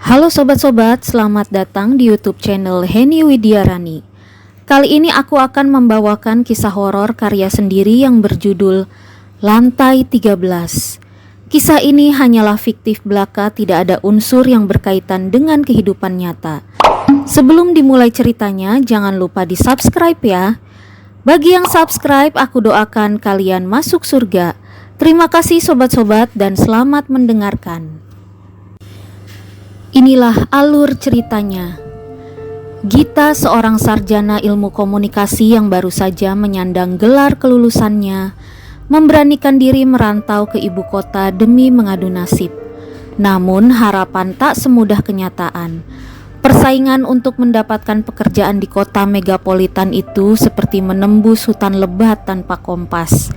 Halo sobat-sobat, selamat datang di YouTube channel Heni Widiarani. Kali ini aku akan membawakan kisah horor karya sendiri yang berjudul Lantai 13. Kisah ini hanyalah fiktif belaka, tidak ada unsur yang berkaitan dengan kehidupan nyata. Sebelum dimulai ceritanya, jangan lupa di subscribe ya. Bagi yang subscribe, aku doakan kalian masuk surga. Terima kasih sobat-sobat dan selamat mendengarkan. Inilah alur ceritanya. Gita, seorang sarjana ilmu komunikasi yang baru saja menyandang gelar kelulusannya, memberanikan diri merantau ke ibu kota demi mengadu nasib. Namun harapan tak semudah kenyataan. Persaingan untuk mendapatkan pekerjaan di kota megapolitan itu seperti menembus hutan lebat tanpa kompas,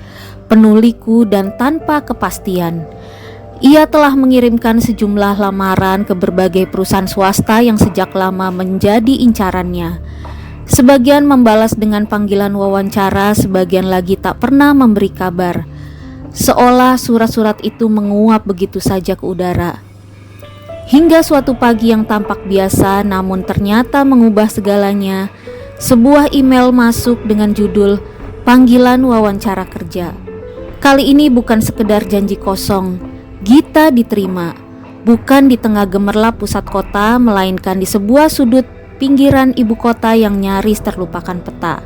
penuh liku dan tanpa kepastian. Ia telah mengirimkan sejumlah lamaran ke berbagai perusahaan swasta yang sejak lama menjadi incarannya. Sebagian membalas dengan panggilan wawancara, sebagian lagi tak pernah memberi kabar. Seolah surat-surat itu menguap begitu saja ke udara. Hingga suatu pagi yang tampak biasa namun ternyata mengubah segalanya, sebuah email masuk dengan judul "Panggilan wawancara kerja". Kali ini bukan sekedar janji kosong. Gita diterima, bukan di tengah gemerlap pusat kota, melainkan di sebuah sudut pinggiran ibu kota yang nyaris terlupakan peta.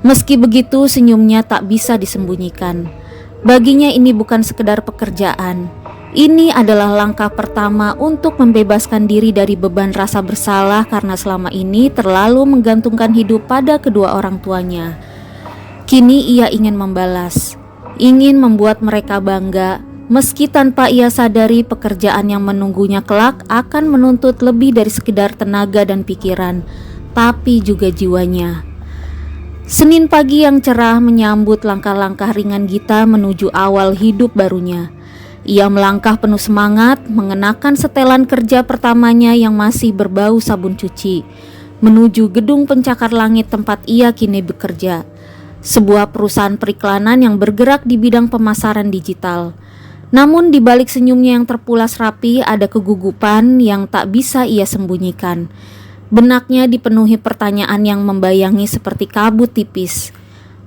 Meski begitu, senyumnya tak bisa disembunyikan. Baginya ini bukan sekedar pekerjaan. Ini adalah langkah pertama untuk membebaskan diri dari beban rasa bersalah karena selama ini terlalu menggantungkan hidup pada kedua orang tuanya. Kini ia ingin membalas, ingin membuat mereka bangga. Meski tanpa ia sadari pekerjaan yang menunggunya kelak akan menuntut lebih dari sekedar tenaga dan pikiran, tapi juga jiwanya. Senin pagi yang cerah menyambut langkah-langkah ringan Gita menuju awal hidup barunya. Ia melangkah penuh semangat, mengenakan setelan kerja pertamanya yang masih berbau sabun cuci, menuju gedung pencakar langit tempat ia kini bekerja. Sebuah perusahaan periklanan yang bergerak di bidang pemasaran digital. Namun di balik senyumnya yang terpulas rapi ada kegugupan yang tak bisa ia sembunyikan. Benaknya dipenuhi pertanyaan yang membayangi seperti kabut tipis.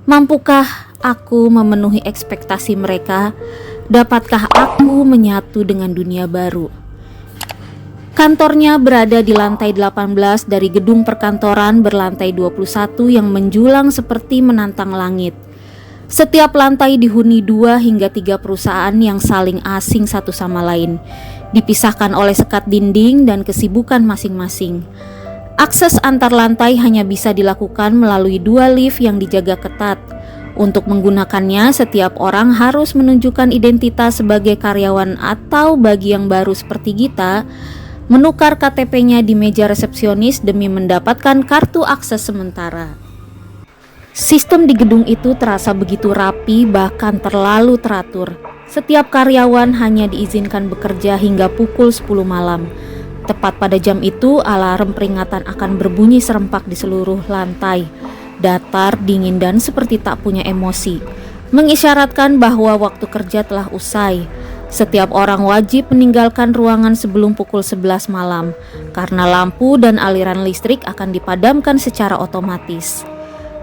Mampukah aku memenuhi ekspektasi mereka? Dapatkah aku menyatu dengan dunia baru? Kantornya berada di lantai 18 dari gedung perkantoran berlantai 21 yang menjulang seperti menantang langit. Setiap lantai dihuni 2 hingga 3 perusahaan yang saling asing satu sama lain, dipisahkan oleh sekat dinding dan kesibukan masing-masing. Akses antar lantai hanya bisa dilakukan melalui 2 lift yang dijaga ketat. Untuk menggunakannya, setiap orang harus menunjukkan identitas sebagai karyawan atau bagi yang baru seperti Gita, menukar KTP-nya di meja resepsionis demi mendapatkan kartu akses sementara. Sistem di gedung itu terasa begitu rapi, bahkan terlalu teratur. Setiap karyawan hanya diizinkan bekerja hingga pukul 10 malam. Tepat pada jam itu, alarm peringatan akan berbunyi serempak di seluruh lantai. Datar, dingin dan seperti tak punya emosi, mengisyaratkan bahwa waktu kerja telah usai. Setiap orang wajib meninggalkan ruangan sebelum pukul 11 malam, karena lampu dan aliran listrik akan dipadamkan secara otomatis.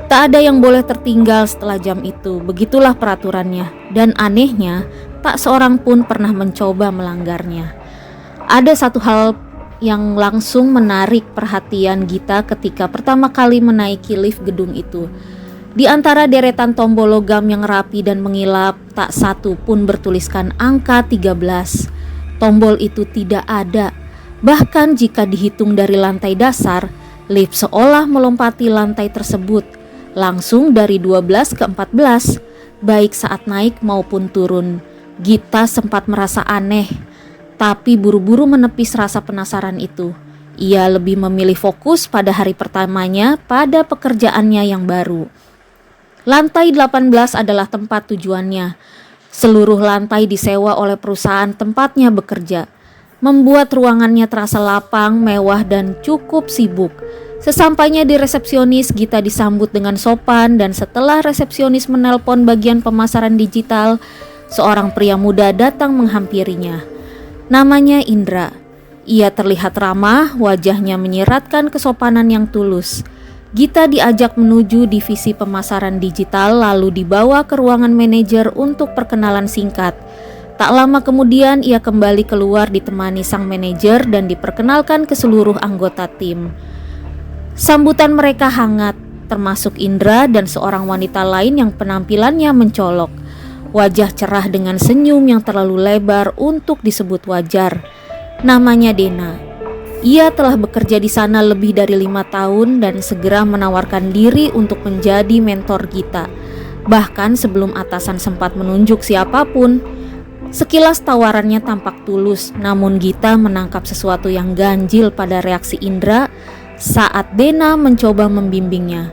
Tak ada yang boleh tertinggal setelah jam itu, begitulah peraturannya. Dan anehnya, tak seorang pun pernah mencoba melanggarnya. Ada satu hal yang langsung menarik perhatian Gita ketika pertama kali menaiki lift gedung itu. Di antara deretan tombol logam yang rapi dan mengilap, tak satu pun bertuliskan angka 13. Tombol itu tidak ada. Bahkan jika dihitung dari lantai dasar, lift seolah melompati lantai tersebut. Langsung dari 12 ke 14, baik saat naik maupun turun. Gita sempat merasa aneh, tapi buru-buru menepis rasa penasaran itu. Ia lebih memilih fokus pada hari pertamanya pada pekerjaannya yang baru. Lantai 18 adalah tempat tujuannya. Seluruh lantai disewa oleh perusahaan tempatnya bekerja, membuat ruangannya terasa lapang, mewah dan cukup sibuk. Sesampainya di resepsionis, Gita disambut dengan sopan dan setelah resepsionis menelpon bagian pemasaran digital, seorang pria muda datang menghampirinya. Namanya Indra. Ia terlihat ramah, wajahnya menyiratkan kesopanan yang tulus. Gita diajak menuju divisi pemasaran digital lalu dibawa ke ruangan manajer untuk perkenalan singkat. Tak lama kemudian ia kembali keluar ditemani sang manajer dan diperkenalkan ke seluruh anggota tim. Sambutan mereka hangat, termasuk Indra dan seorang wanita lain yang penampilannya mencolok. Wajah cerah dengan senyum yang terlalu lebar untuk disebut wajar. Namanya Dena. Ia telah bekerja di sana lebih dari 5 tahun dan segera menawarkan diri untuk menjadi mentor Gita. Bahkan sebelum atasan sempat menunjuk siapapun. Sekilas tawarannya tampak tulus, namun Gita menangkap sesuatu yang ganjil pada reaksi Indra saat Dena mencoba membimbingnya.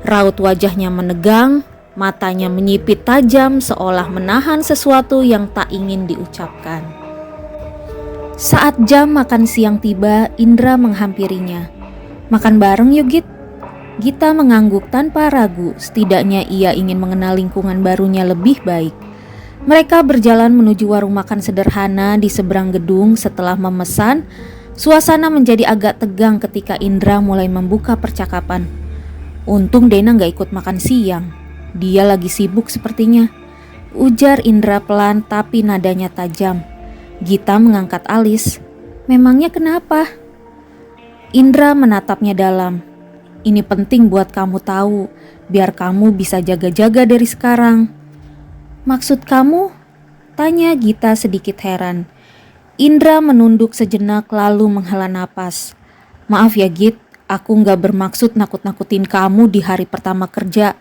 Raut wajahnya menegang, matanya menyipit tajam seolah menahan sesuatu yang tak ingin diucapkan. Saat jam makan siang tiba, Indra menghampirinya. "Makan bareng yuk Git." Gita mengangguk tanpa ragu, setidaknya ia ingin mengenal lingkungan barunya lebih baik. Mereka berjalan menuju warung makan sederhana di seberang gedung. Setelah memesan, suasana menjadi agak tegang ketika Indra mulai membuka percakapan. "Untung Dena gak ikut makan siang. Dia lagi sibuk sepertinya," ujar Indra pelan tapi nadanya tajam. Gita mengangkat alis. "Memangnya kenapa?" Indra menatapnya dalam. "Ini penting buat kamu tahu, biar kamu bisa jaga-jaga dari sekarang." "Maksud kamu?" tanya Gita sedikit heran. Indra menunduk sejenak lalu menghela napas. "Maaf ya Git, aku gak bermaksud nakut-nakutin kamu di hari pertama kerja.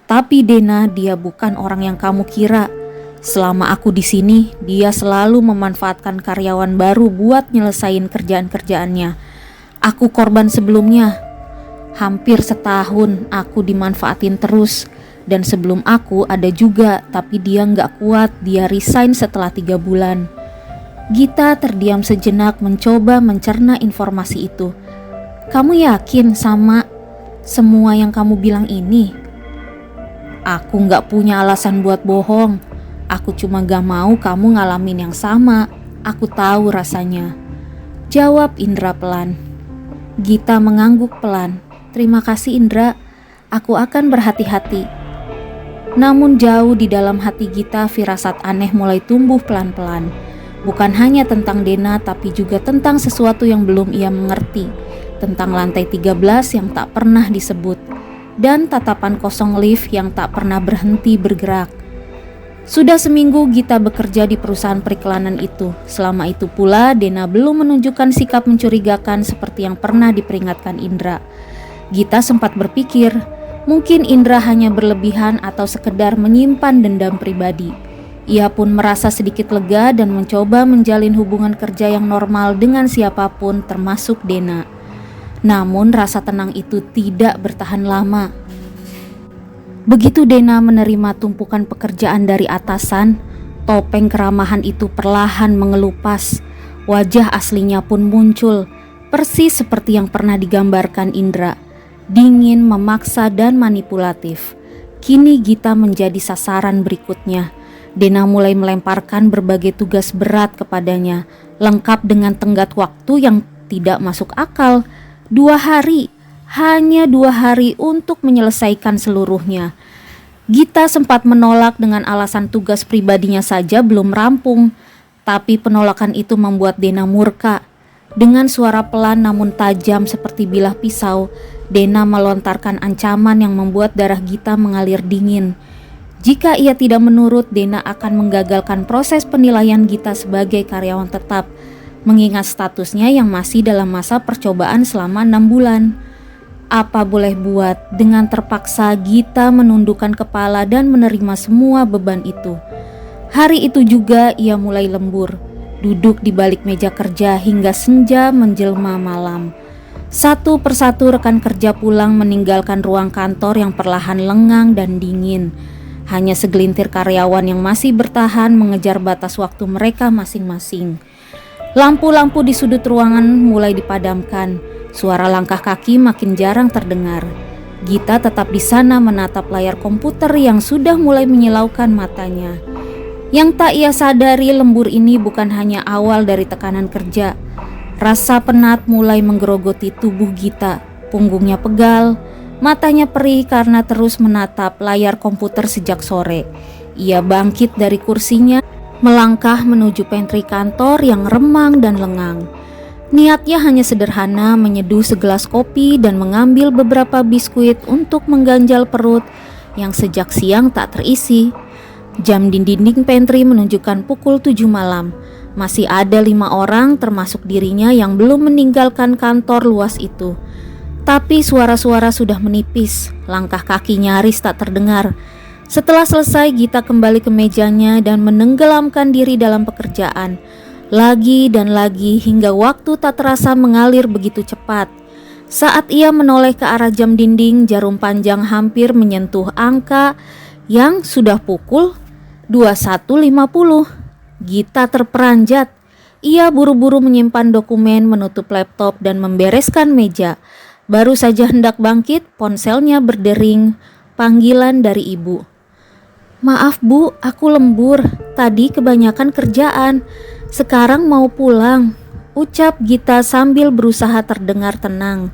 Tapi Dena, dia bukan orang yang kamu kira. Selama aku di sini, dia selalu memanfaatkan karyawan baru buat nyelesain kerjaan-kerjaannya. Aku korban sebelumnya. Hampir setahun aku dimanfaatin terus. Dan sebelum aku ada juga, tapi dia gak kuat, dia resign setelah 3 bulan. Gita terdiam sejenak mencoba mencerna informasi itu. "Kamu yakin sama semua yang kamu bilang ini?" "Aku gak punya alasan buat bohong. Aku cuma gak mau kamu ngalamin yang sama. Aku tahu rasanya," jawab Indra pelan. Gita mengangguk pelan. "Terima kasih Indra, aku akan berhati-hati." Namun jauh di dalam hati Gita, firasat aneh mulai tumbuh pelan-pelan. Bukan hanya tentang Dena, tapi juga tentang sesuatu yang belum ia mengerti. Tentang lantai 13 yang tak pernah disebut. Dan tatapan kosong lift yang tak pernah berhenti bergerak. Sudah seminggu Gita bekerja di perusahaan periklanan itu. Selama itu pula Dena belum menunjukkan sikap mencurigakan seperti yang pernah diperingatkan Indra. Gita sempat berpikir, mungkin Indra hanya berlebihan atau sekedar menyimpan dendam pribadi. Ia pun merasa sedikit lega dan mencoba menjalin hubungan kerja yang normal dengan siapapun termasuk Dena. Namun rasa tenang itu tidak bertahan lama. Begitu Dena menerima tumpukan pekerjaan dari atasan, topeng keramahan itu perlahan mengelupas. Wajah aslinya pun muncul, persis seperti yang pernah digambarkan Indra. Dingin, memaksa, dan manipulatif. Kini Gita menjadi sasaran berikutnya. Dena mulai melemparkan berbagai tugas berat kepadanya, lengkap dengan tenggat waktu yang tidak masuk akal. 2 hari. Hanya 2 hari untuk menyelesaikan seluruhnya. Gita sempat menolak dengan alasan tugas pribadinya saja belum rampung. Tapi penolakan itu membuat Dena murka. Dengan suara pelan namun tajam seperti bilah pisau, Dena melontarkan ancaman yang membuat darah Gita mengalir dingin. Jika ia tidak menurut, Dena akan menggagalkan proses penilaian Gita sebagai karyawan tetap, mengingat statusnya yang masih dalam masa percobaan selama 6 bulan. Apa boleh buat, dengan terpaksa Gita menundukkan kepala dan menerima semua beban itu. Hari itu juga ia mulai lembur, duduk di balik meja kerja hingga senja menjelma malam. Satu persatu rekan kerja pulang meninggalkan ruang kantor yang perlahan lengang dan dingin. Hanya segelintir karyawan yang masih bertahan mengejar batas waktu mereka masing-masing. Lampu-lampu di sudut ruangan mulai dipadamkan. Suara langkah kaki makin jarang terdengar. Gita tetap di sana menatap layar komputer yang sudah mulai menyilaukan matanya. Yang tak ia sadari, lembur ini bukan hanya awal dari tekanan kerja. Rasa penat mulai menggerogoti tubuh Gita. Punggungnya pegal, matanya perih karena terus menatap layar komputer sejak sore. Ia bangkit dari kursinya, melangkah menuju pantry kantor yang remang dan lengang. Niatnya hanya sederhana, menyeduh segelas kopi dan mengambil beberapa biskuit untuk mengganjal perut yang sejak siang tak terisi. Jam di dinding pantry menunjukkan pukul 7 malam. Masih ada 5 orang termasuk dirinya yang belum meninggalkan kantor luas itu. Tapi suara-suara sudah menipis, langkah kaki nyaris tak terdengar. Setelah selesai, Gita kembali ke mejanya dan menenggelamkan diri dalam pekerjaan. Lagi dan lagi hingga waktu tak terasa mengalir begitu cepat. Saat ia menoleh ke arah jam dinding, jarum panjang hampir menyentuh angka yang sudah pukul 21.50. Gita terperanjat. Ia buru-buru menyimpan dokumen, menutup laptop dan membereskan meja. Baru saja hendak bangkit, ponselnya berdering. Panggilan dari ibu. "Maaf Bu, aku lembur. Tadi kebanyakan kerjaan. Sekarang mau pulang," ucap Gita sambil berusaha terdengar tenang.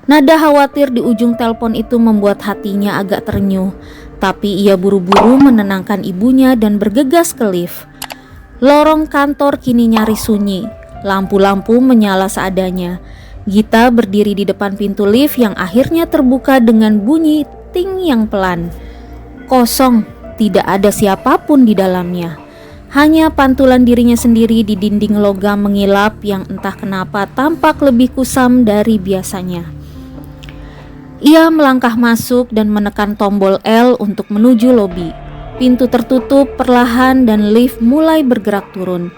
Nada khawatir di ujung telepon itu membuat hatinya agak terenyuh. Tapi ia buru-buru menenangkan ibunya dan bergegas ke lift. Lorong kantor kini nyaris sunyi. Lampu-lampu menyala seadanya. Gita berdiri di depan pintu lift yang akhirnya terbuka dengan bunyi ting yang pelan. Kosong, tidak ada siapapun di dalamnya. Hanya pantulan dirinya sendiri di dinding logam mengilap yang entah kenapa tampak lebih kusam dari biasanya. Ia melangkah masuk dan menekan tombol L untuk menuju lobi. Pintu tertutup perlahan dan lift mulai bergerak turun.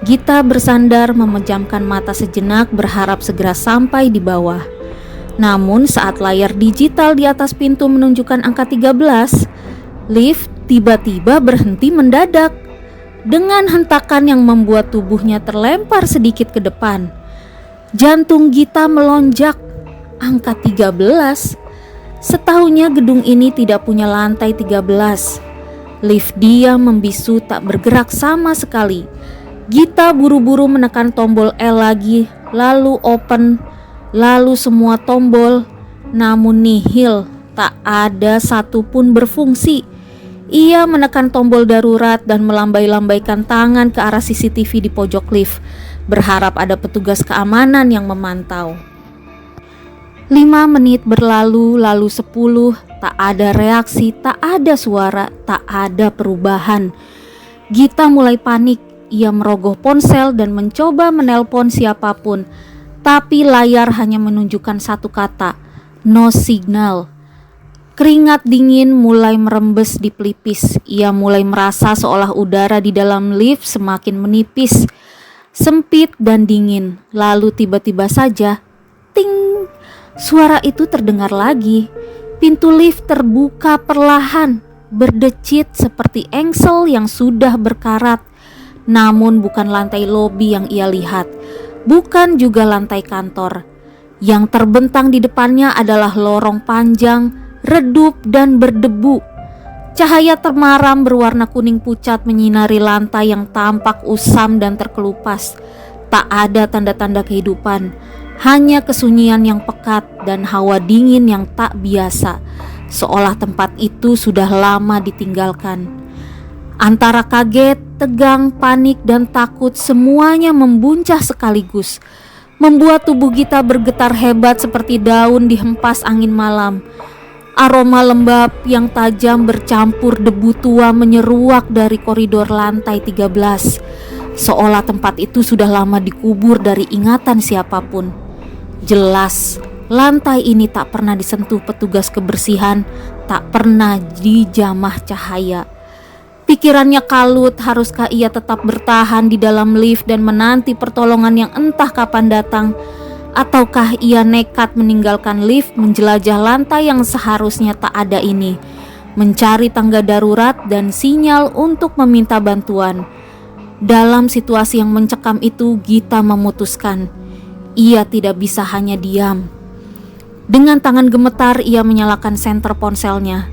Gita bersandar memejamkan mata sejenak berharap segera sampai di bawah. Namun saat layar digital di atas pintu menunjukkan angka 13, lift tiba-tiba berhenti mendadak. Dengan hentakan yang membuat tubuhnya terlempar sedikit ke depan. Jantung Gita melonjak. Angka 13. Setahunya gedung ini tidak punya lantai 13. Lift diam membisu tak bergerak sama sekali. Gita buru-buru menekan tombol L lagi, lalu open, lalu semua tombol. Namun nihil, tak ada satupun berfungsi. Ia menekan tombol darurat dan melambai-lambaikan tangan ke arah CCTV di pojok lift, berharap ada petugas keamanan yang memantau. 5 menit berlalu, lalu 10, tak ada reaksi, tak ada suara, tak ada perubahan. Gita mulai panik. Ia merogoh ponsel dan mencoba menelpon siapapun, tapi layar hanya menunjukkan satu kata, no signal. Keringat dingin mulai merembes di pelipis. Ia mulai merasa seolah udara di dalam lift semakin menipis, sempit dan dingin. Lalu tiba-tiba saja, ting! Suara itu terdengar lagi. Pintu lift terbuka perlahan, berdecit seperti engsel yang sudah berkarat. Namun bukan lantai lobi yang ia lihat, bukan juga lantai kantor. Yang terbentang di depannya adalah lorong panjang, redup dan berdebu. Cahaya termaram berwarna kuning pucat menyinari lantai yang tampak usam dan terkelupas. Tak ada tanda-tanda kehidupan, hanya kesunyian yang pekat dan hawa dingin yang tak biasa, seolah tempat itu sudah lama ditinggalkan. Antara kaget, tegang, panik, dan takut semuanya membuncah sekaligus, membuat tubuh Gita bergetar hebat seperti daun dihempas angin malam. Aroma lembab yang tajam bercampur debu tua menyeruak dari koridor lantai 13, seolah tempat itu sudah lama dikubur dari ingatan siapapun. Jelas, lantai ini tak pernah disentuh petugas kebersihan, tak pernah dijamah cahaya. Pikirannya kalut, haruskah ia tetap bertahan di dalam lift dan menanti pertolongan yang entah kapan datang, ataukah ia nekat meninggalkan lift menjelajah lantai yang seharusnya tak ada ini, mencari tangga darurat dan sinyal untuk meminta bantuan. Dalam situasi yang mencekam itu, Gita memutuskan ia tidak bisa hanya diam. Dengan tangan gemetar ia menyalakan senter ponselnya.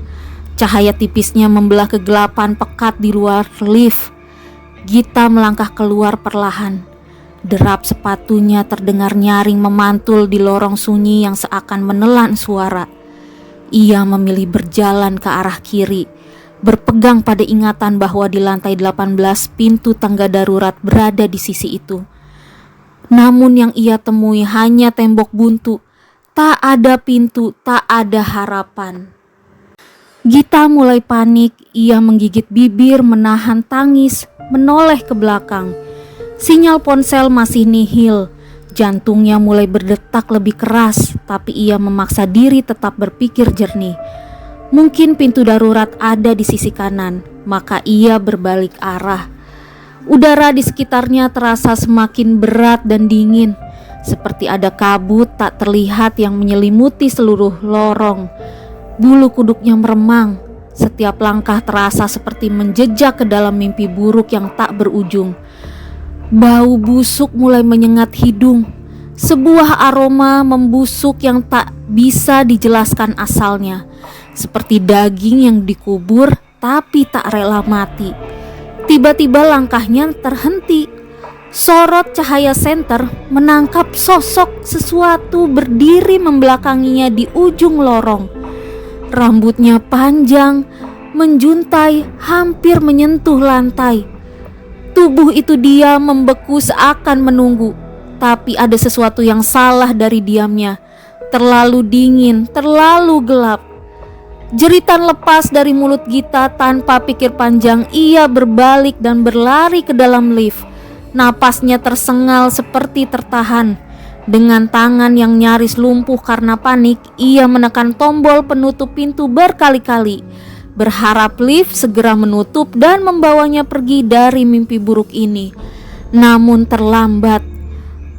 Cahaya tipisnya membelah kegelapan pekat di luar lift. Gita melangkah keluar perlahan. Derap sepatunya terdengar nyaring memantul di lorong sunyi yang seakan menelan suara. Ia memilih berjalan ke arah kiri, berpegang pada ingatan bahwa di lantai 18 pintu tangga darurat berada di sisi itu. Namun yang ia temui hanya tembok buntu, tak ada pintu, tak ada harapan. Gita mulai panik, ia menggigit bibir, menahan tangis, menoleh ke belakang. Sinyal ponsel masih nihil, jantungnya mulai berdetak lebih keras, tapi ia memaksa diri tetap berpikir jernih. Mungkin pintu darurat ada di sisi kanan, maka ia berbalik arah. Udara di sekitarnya terasa semakin berat dan dingin, seperti ada kabut tak terlihat yang menyelimuti seluruh lorong. Bulu kuduknya meremang, setiap langkah terasa seperti menjejak ke dalam mimpi buruk yang tak berujung. Bau busuk mulai menyengat hidung, sebuah aroma membusuk yang tak bisa dijelaskan asalnya, seperti daging yang dikubur tapi tak rela mati. Tiba-tiba langkahnya terhenti. Sorot cahaya senter menangkap sosok sesuatu berdiri membelakanginya di ujung lorong. Rambutnya panjang, menjuntai, hampir menyentuh lantai. Tubuh itu diam membeku seakan menunggu, tapi ada sesuatu yang salah dari diamnya. Terlalu dingin, terlalu gelap. Jeritan lepas dari mulut Gita. Tanpa pikir panjang, ia berbalik dan berlari ke dalam lift. Napasnya tersengal seperti tertahan. Dengan tangan yang nyaris lumpuh karena panik, ia menekan tombol penutup pintu berkali-kali, berharap lift segera menutup dan membawanya pergi dari mimpi buruk ini. Namun terlambat.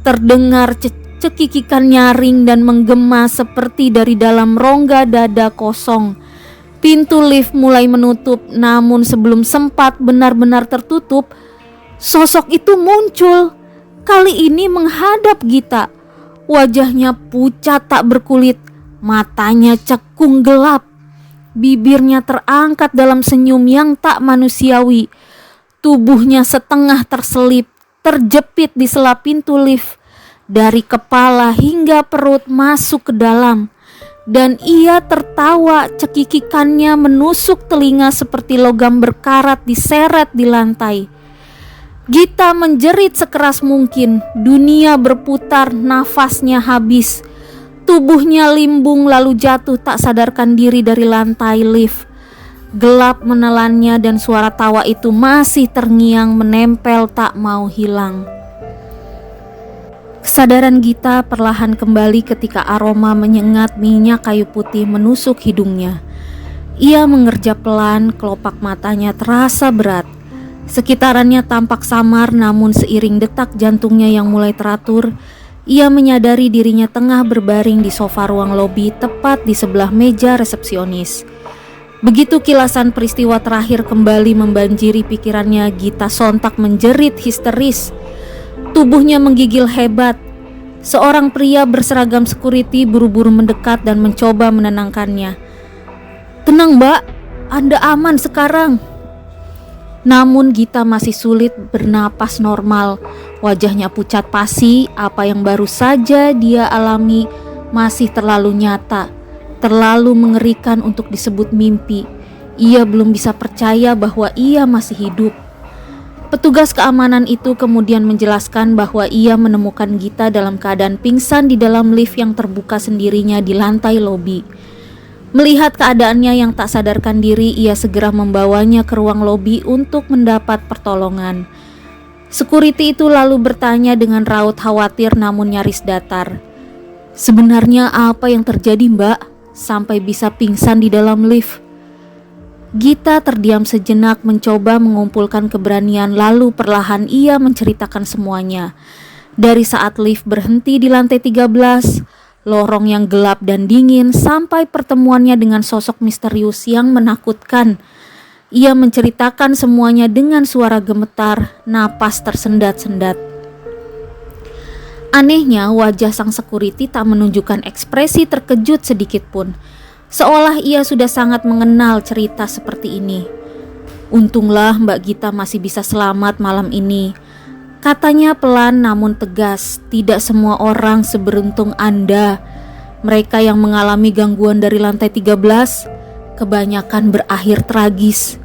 Terdengar cekikikan nyaring dan menggema seperti dari dalam rongga dada kosong. Pintu lift mulai menutup, namun sebelum sempat benar-benar tertutup, sosok itu muncul. Kali ini menghadap Gita. Wajahnya pucat tak berkulit, matanya cekung gelap. Bibirnya terangkat dalam senyum yang tak manusiawi. Tubuhnya setengah terselip, terjepit di sela pintu lift. Dari kepala hingga perut masuk ke dalam. Dan ia tertawa, cekikikannya menusuk telinga seperti logam berkarat diseret di lantai. Gita menjerit sekeras mungkin. Dunia berputar, nafasnya habis. Tubuhnya limbung lalu jatuh tak sadarkan diri dari lantai lift. Gelap menelannya dan suara tawa itu masih terngiang menempel tak mau hilang. Kesadaran Gita perlahan kembali ketika aroma menyengat minyak kayu putih menusuk hidungnya. Ia mengerja pelan, kelopak matanya terasa berat. Sekitarannya tampak samar, namun seiring detak jantungnya yang mulai teratur, ia menyadari dirinya tengah berbaring di sofa ruang lobi tepat di sebelah meja resepsionis. Begitu kilasan peristiwa terakhir kembali membanjiri pikirannya, Gita sontak menjerit histeris. Tubuhnya menggigil hebat. Seorang pria berseragam security buru-buru mendekat dan mencoba menenangkannya. "Tenang, Mbak, Anda aman sekarang." Namun Gita masih sulit bernapas normal. Wajahnya pucat pasi, apa yang baru saja dia alami masih terlalu nyata, terlalu mengerikan untuk disebut mimpi. Ia belum bisa percaya bahwa ia masih hidup. Petugas keamanan itu kemudian menjelaskan bahwa ia menemukan Gita dalam keadaan pingsan di dalam lift yang terbuka sendirinya di lantai lobi. Melihat keadaannya yang tak sadarkan diri, ia segera membawanya ke ruang lobi untuk mendapat pertolongan. Security itu lalu bertanya dengan raut khawatir namun nyaris datar. "Sebenarnya apa yang terjadi, Mbak? Sampai bisa pingsan di dalam lift?" Gita terdiam sejenak mencoba mengumpulkan keberanian, lalu perlahan ia menceritakan semuanya. Dari saat lift berhenti di lantai 13, lorong yang gelap dan dingin, sampai pertemuannya dengan sosok misterius yang menakutkan. Ia menceritakan semuanya dengan suara gemetar, napas tersendat-sendat. Anehnya, wajah sang security tak menunjukkan ekspresi terkejut sedikit pun. Seolah ia sudah sangat mengenal cerita seperti ini. "Untunglah Mbak Gita masih bisa selamat malam ini. Katanya pelan namun tegas, tidak semua orang seberuntung Anda. Mereka yang mengalami gangguan dari lantai 13, kebanyakan berakhir tragis.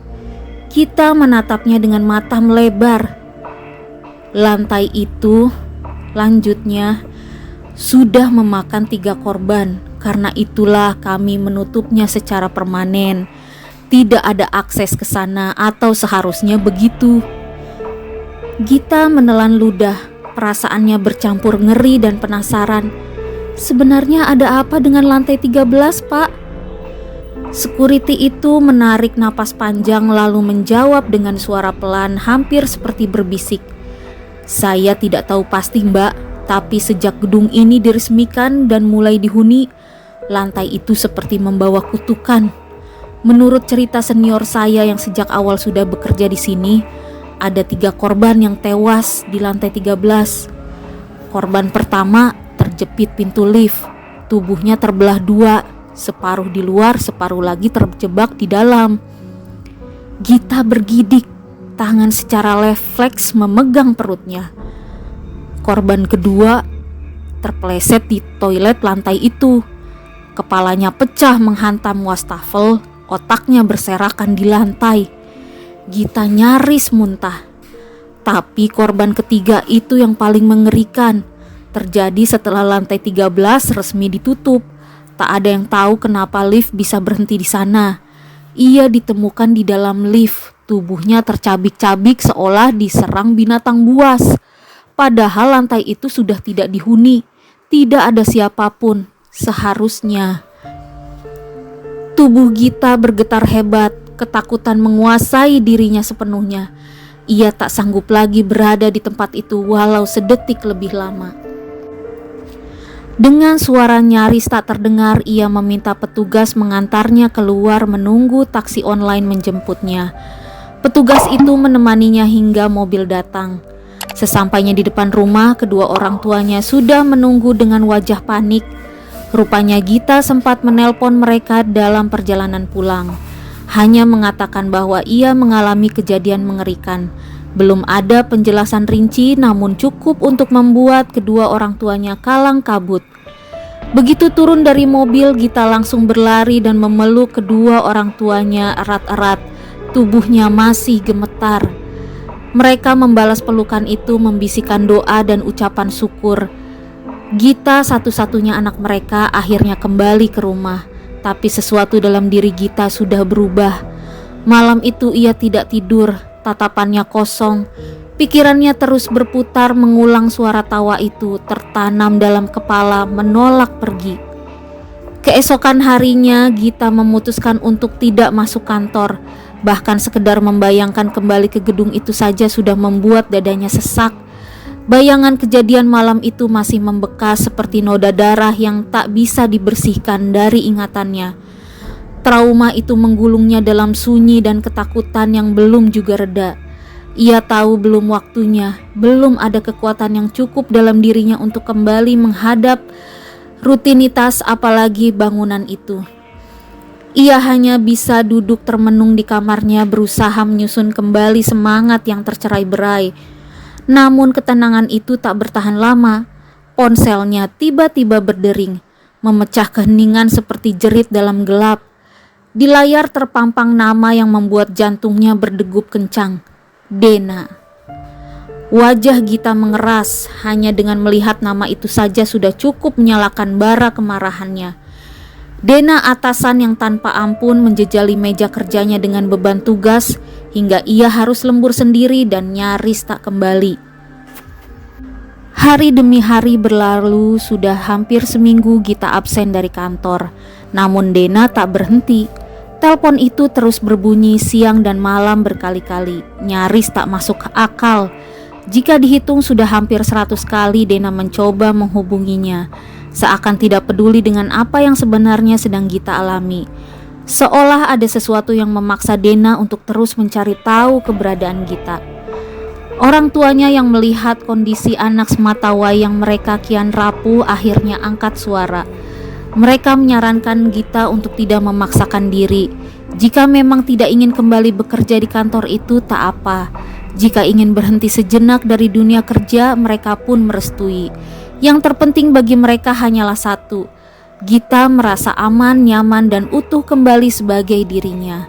Kita menatapnya dengan mata melebar. Lantai itu, lanjutnya, sudah memakan 3 korban. Karena itulah kami menutupnya secara permanen. Tidak ada akses ke sana atau seharusnya begitu. Gita menelan ludah, perasaannya bercampur ngeri dan penasaran. Sebenarnya ada apa dengan lantai 13, Pak? Security itu menarik napas panjang lalu menjawab dengan suara pelan hampir seperti berbisik. Saya tidak tahu pasti, Mbak, tapi sejak gedung ini diresmikan dan mulai dihuni, lantai itu seperti membawa kutukan. Menurut cerita senior saya yang sejak awal sudah bekerja di sini, ada 3 korban yang tewas di lantai 13. Korban pertama terjepit pintu lift, tubuhnya terbelah 2, separuh di luar, separuh lagi terjebak di dalam. Gita bergidik, tangan secara refleks memegang perutnya. Korban kedua terpeleset di toilet lantai itu. Kepalanya pecah menghantam wastafel, otaknya berserakan di lantai. Gita nyaris muntah. Tapi korban ketiga itu yang paling mengerikan. Terjadi setelah lantai 13 resmi ditutup. Tak ada yang tahu kenapa lift bisa berhenti di sana. Ia ditemukan di dalam lift. Tubuhnya tercabik-cabik seolah diserang binatang buas. Padahal lantai itu sudah tidak dihuni. Tidak ada siapapun. Seharusnya. Tubuh Gita bergetar hebat. Ketakutan menguasai dirinya sepenuhnya. Ia tak sanggup lagi berada di tempat itu walau sedetik lebih lama. Dengan suara nyaris tak terdengar, ia meminta petugas mengantarnya keluar menunggu taksi online menjemputnya. Petugas itu menemaninya hingga mobil datang. Sesampainya di depan rumah, kedua orang tuanya sudah menunggu dengan wajah panik. Rupanya Gita sempat menelpon mereka dalam perjalanan pulang. Hanya mengatakan bahwa ia mengalami kejadian mengerikan. Belum ada penjelasan rinci, namun cukup untuk membuat kedua orang tuanya kalang kabut. Begitu turun dari mobil, Gita langsung berlari dan memeluk kedua orang tuanya erat-erat. Tubuhnya masih gemetar. Mereka membalas pelukan itu membisikkan doa dan ucapan syukur. Gita, satu-satunya anak mereka, akhirnya kembali ke rumah. Tapi sesuatu dalam diri Gita sudah berubah. Malam itu ia tidak tidur, tatapannya kosong. Pikirannya terus berputar mengulang suara tawa itu, tertanam dalam kepala menolak pergi. Keesokan harinya Gita memutuskan untuk tidak masuk kantor. Bahkan sekedar membayangkan kembali ke gedung itu saja sudah membuat dadanya sesak. Bayangan kejadian malam itu masih membekas seperti noda darah yang tak bisa dibersihkan dari ingatannya. Trauma itu menggulungnya dalam sunyi dan ketakutan yang belum juga reda. Ia tahu belum waktunya, belum ada kekuatan yang cukup dalam dirinya untuk kembali menghadap rutinitas apalagi bangunan itu. Ia hanya bisa duduk termenung di kamarnya berusaha menyusun kembali semangat yang tercerai-berai. Namun ketenangan itu tak bertahan lama. Ponselnya tiba-tiba berdering, memecah keheningan seperti jerit dalam gelap. Di layar terpampang nama yang membuat jantungnya berdegup kencang. Dena. Wajah Gita mengeras, hanya dengan melihat nama itu saja sudah cukup menyalakan bara kemarahannya. Dena atasan yang tanpa ampun menjejali meja kerjanya dengan beban tugas hingga ia harus lembur sendiri dan nyaris tak kembali. Hari demi hari berlalu, sudah hampir seminggu Gita absen dari kantor. Namun Dena tak berhenti. Telepon itu terus berbunyi siang dan malam berkali-kali, nyaris tak masuk akal. Jika dihitung sudah hampir 100 kali Dena mencoba menghubunginya. Seakan tidak peduli dengan apa yang sebenarnya sedang Gita alami. Seolah ada sesuatu yang memaksa Dena untuk terus mencari tahu keberadaan Gita. Orang tuanya yang melihat kondisi anak sematawayang mereka kian rapuh akhirnya angkat suara. Mereka menyarankan Gita untuk tidak memaksakan diri. Jika memang tidak ingin kembali bekerja di kantor itu tak apa. Jika ingin berhenti sejenak dari dunia kerja, mereka pun merestui. Yang terpenting bagi mereka hanyalah satu: Gita merasa aman, nyaman, dan utuh kembali sebagai dirinya.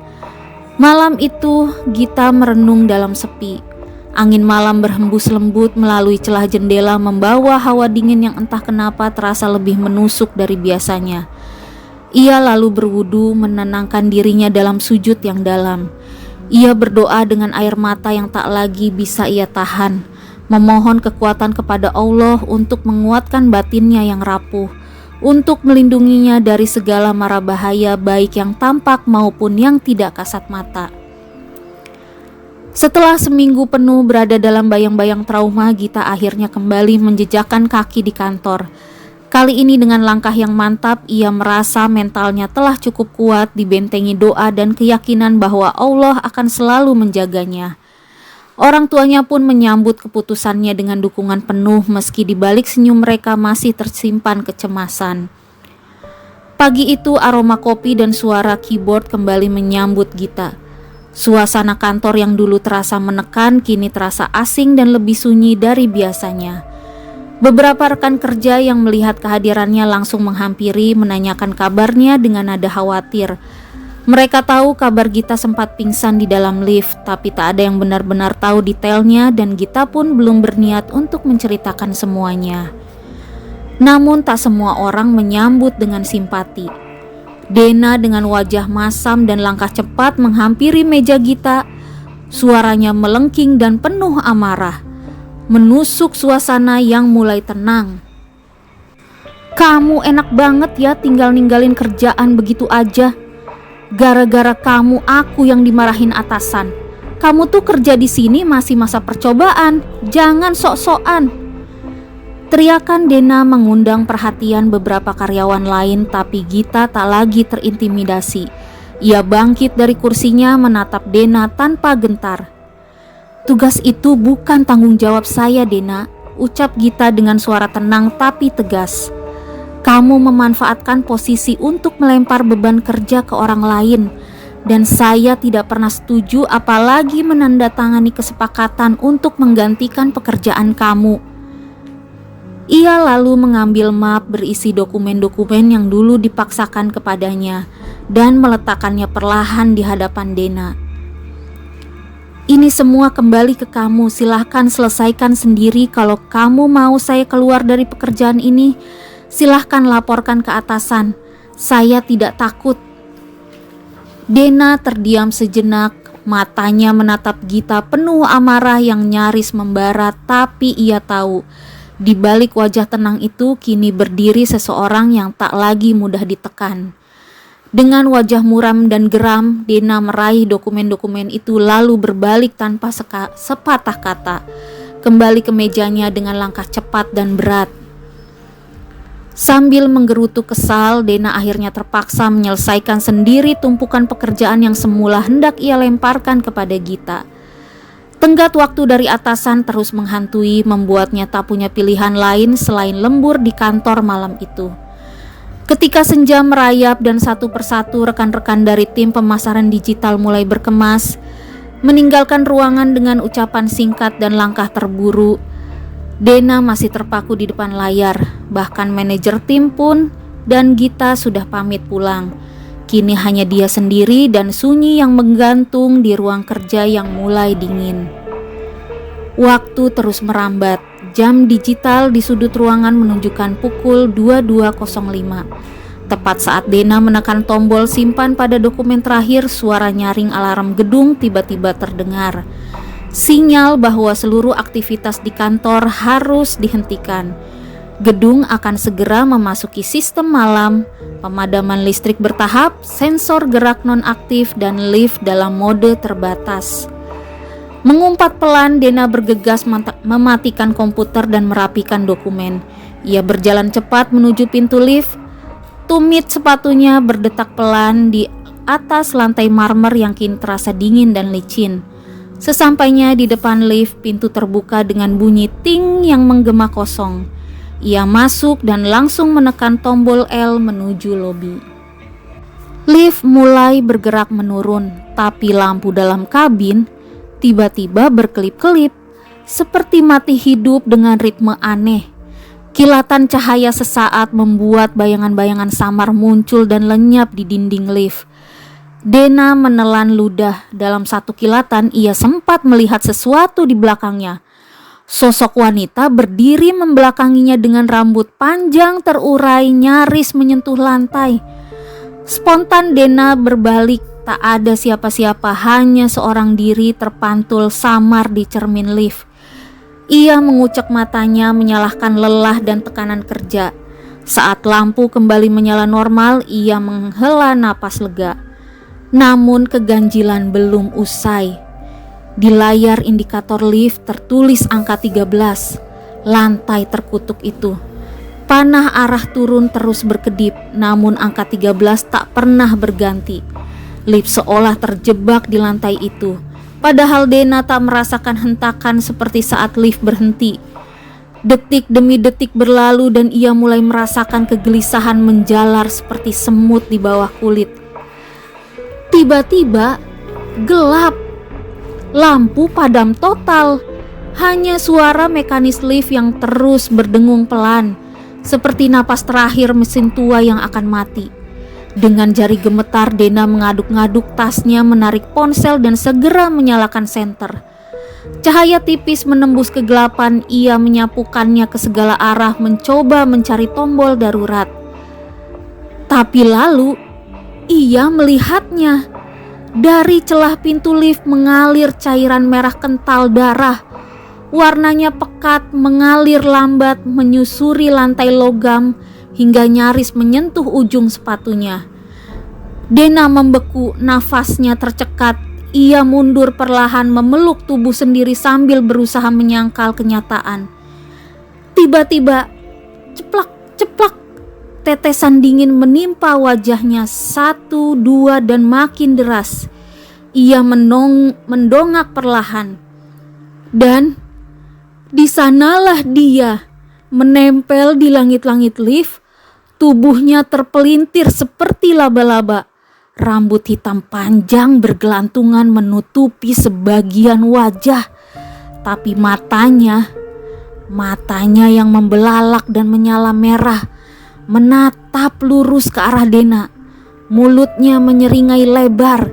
Malam itu, Gita merenung dalam sepi. Angin malam berhembus lembut melalui celah jendela, membawa hawa dingin yang entah kenapa terasa lebih menusuk dari biasanya. Ia lalu berwudu, menenangkan dirinya dalam sujud yang dalam. Ia berdoa dengan air mata yang tak lagi bisa ia tahan, memohon kekuatan kepada Allah untuk menguatkan batinnya yang rapuh, untuk melindunginya dari segala mara bahaya baik yang tampak maupun yang tidak kasat mata. Setelah seminggu penuh berada dalam bayang-bayang trauma, Gita akhirnya kembali menjejakkan kaki di kantor. Kali ini dengan langkah yang mantap, ia merasa mentalnya telah cukup kuat, dibentengi doa dan keyakinan bahwa Allah akan selalu menjaganya. Orang tuanya pun menyambut keputusannya dengan dukungan penuh, meski di balik senyum mereka masih tersimpan kecemasan. Pagi itu aroma kopi dan suara keyboard kembali menyambut Gita. Suasana kantor yang dulu terasa menekan kini terasa asing dan lebih sunyi dari biasanya. Beberapa rekan kerja yang melihat kehadirannya langsung menghampiri, menanyakan kabarnya dengan nada khawatir. Mereka tahu kabar Gita sempat pingsan di dalam lift, tapi tak ada yang benar-benar tahu detailnya dan Gita pun belum berniat untuk menceritakan semuanya. Namun tak semua orang menyambut dengan simpati. Dena dengan wajah masam dan langkah cepat menghampiri meja Gita. Suaranya melengking dan penuh amarah, menusuk suasana yang mulai tenang. "Kamu enak banget ya tinggal ninggalin kerjaan begitu aja. Gara-gara kamu aku yang dimarahin atasan. Kamu tuh kerja di sini masih masa percobaan, jangan sok-sokan." Teriakan Dena mengundang perhatian beberapa karyawan lain, tapi Gita tak lagi terintimidasi. Ia bangkit dari kursinya menatap Dena tanpa gentar. "Tugas itu bukan tanggung jawab saya, Dena," ucap Gita dengan suara tenang tapi tegas. "Kamu memanfaatkan posisi untuk melempar beban kerja ke orang lain, dan saya tidak pernah setuju apalagi menandatangani kesepakatan untuk menggantikan pekerjaan kamu." Ia lalu mengambil map berisi dokumen-dokumen yang dulu dipaksakan kepadanya dan meletakkannya perlahan di hadapan Dena. "Ini semua kembali ke kamu, silahkan selesaikan sendiri. Kalau kamu mau saya keluar dari pekerjaan ini, silahkan laporkan ke atasan. Saya tidak takut." Dena terdiam sejenak, matanya menatap Gita penuh amarah yang nyaris membara, tapi ia tahu di balik wajah tenang itu kini berdiri seseorang yang tak lagi mudah ditekan. Dengan wajah muram dan geram, Dena meraih dokumen-dokumen itu lalu berbalik tanpa sepatah kata, kembali ke mejanya dengan langkah cepat dan berat. Sambil menggerutu kesal, Dena akhirnya terpaksa menyelesaikan sendiri tumpukan pekerjaan yang semula hendak ia lemparkan kepada Gita. Tenggat waktu dari atasan terus menghantui, membuatnya tak punya pilihan lain selain lembur di kantor malam itu. Ketika senja merayap dan satu persatu rekan-rekan dari tim pemasaran digital mulai berkemas, meninggalkan ruangan dengan ucapan singkat dan langkah terburu, Dena masih terpaku di depan layar. Bahkan manajer tim pun dan Gita sudah pamit pulang. Kini hanya dia sendiri dan sunyi yang menggantung di ruang kerja yang mulai dingin. Waktu terus merambat. Jam digital di sudut ruangan menunjukkan pukul 22.05. Tepat saat Dena menekan tombol simpan pada dokumen terakhir, suara nyaring alarm gedung tiba-tiba terdengar. Sinyal bahwa seluruh aktivitas di kantor harus dihentikan. Gedung akan segera memasuki sistem malam, pemadaman listrik bertahap, sensor gerak nonaktif, dan lift dalam mode terbatas. Mengumpat pelan, Dena bergegas mematikan komputer dan merapikan dokumen. Ia berjalan cepat menuju pintu lift. Tumit sepatunya berdetak pelan di atas lantai marmer yang kini terasa dingin dan licin. Sesampainya di depan lift, pintu terbuka dengan bunyi ting yang menggema kosong. Ia masuk dan langsung menekan tombol L menuju lobi. Lift mulai bergerak menurun, tapi lampu dalam kabin tiba-tiba berkelip-kelip, seperti mati hidup dengan ritme aneh. Kilatan cahaya sesaat membuat bayangan-bayangan samar muncul dan lenyap di dinding lift. Dena menelan ludah. Dalam satu kilatan ia sempat melihat sesuatu di belakangnya. Sosok wanita berdiri membelakanginya dengan rambut panjang terurai nyaris menyentuh lantai. Spontan Dena berbalik, tak ada siapa-siapa, hanya seorang diri terpantul samar di cermin lift. Ia mengucek matanya menyalahkan lelah dan tekanan kerja. Saat lampu kembali menyala normal, ia menghela napas lega. Namun keganjilan belum usai. Di layar indikator lift tertulis angka 13. Lantai terkutuk itu. Panah arah turun terus berkedip, namun angka 13 tak pernah berganti. Lift seolah terjebak di lantai itu. Padahal Dena tak merasakan hentakan seperti saat lift berhenti. Detik demi detik berlalu dan ia mulai merasakan kegelisahan menjalar seperti semut di bawah kulit. Tiba-tiba gelap. Lampu padam total. Hanya suara mekanis lift yang terus berdengung pelan, seperti napas terakhir mesin tua yang akan mati. Dengan jari gemetar, Dena mengaduk-ngaduk tasnya, menarik ponsel dan segera menyalakan senter. Cahaya tipis menembus kegelapan. Ia menyapukannya ke segala arah, mencoba mencari tombol darurat. Tapi lalu ia melihatnya. Dari celah pintu lift mengalir cairan merah kental darah. Warnanya pekat, mengalir lambat, menyusuri lantai logam hingga nyaris menyentuh ujung sepatunya. Dena membeku, nafasnya tercekat. Ia mundur perlahan, memeluk tubuh sendiri sambil berusaha menyangkal kenyataan. Tiba-tiba, ceplak-ceplak, tetesan dingin menimpa wajahnya, 1, 2 dan makin deras. Ia mendongak perlahan. Dan di sanalah dia, menempel di langit-langit lift. Tubuhnya terpelintir seperti laba-laba. Rambut hitam panjang bergelantungan menutupi sebagian wajah. Tapi matanya yang membelalak dan menyala merah, menatap lurus ke arah Dena. Mulutnya menyeringai lebar.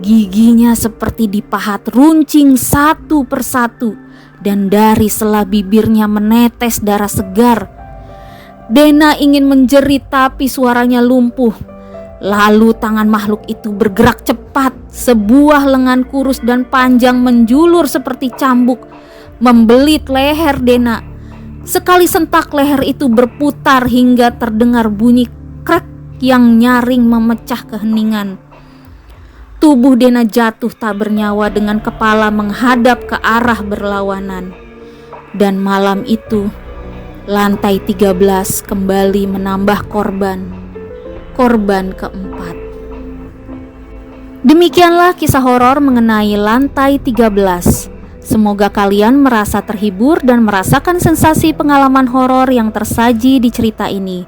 Giginya seperti dipahat runcing satu persatu. Dan dari sela bibirnya menetes darah segar. Dena ingin menjerit tapi suaranya lumpuh. Lalu tangan makhluk itu bergerak cepat. Sebuah lengan kurus dan panjang menjulur seperti cambuk, membelit leher Dena. Sekali sentak leher itu berputar hingga terdengar bunyi krek yang nyaring memecah keheningan. Tubuh Dena jatuh tak bernyawa dengan kepala menghadap ke arah berlawanan. Dan malam itu, lantai 13 kembali menambah korban keempat. Demikianlah kisah horor mengenai lantai 13. Semoga kalian merasa terhibur dan merasakan sensasi pengalaman horor yang tersaji di cerita ini.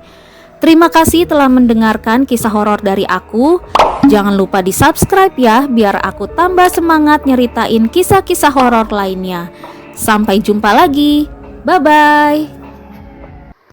Terima kasih telah mendengarkan kisah horor dari aku. Jangan lupa di-subscribe ya, biar aku tambah semangat nyeritain kisah-kisah horor lainnya. Sampai jumpa lagi. Bye-bye.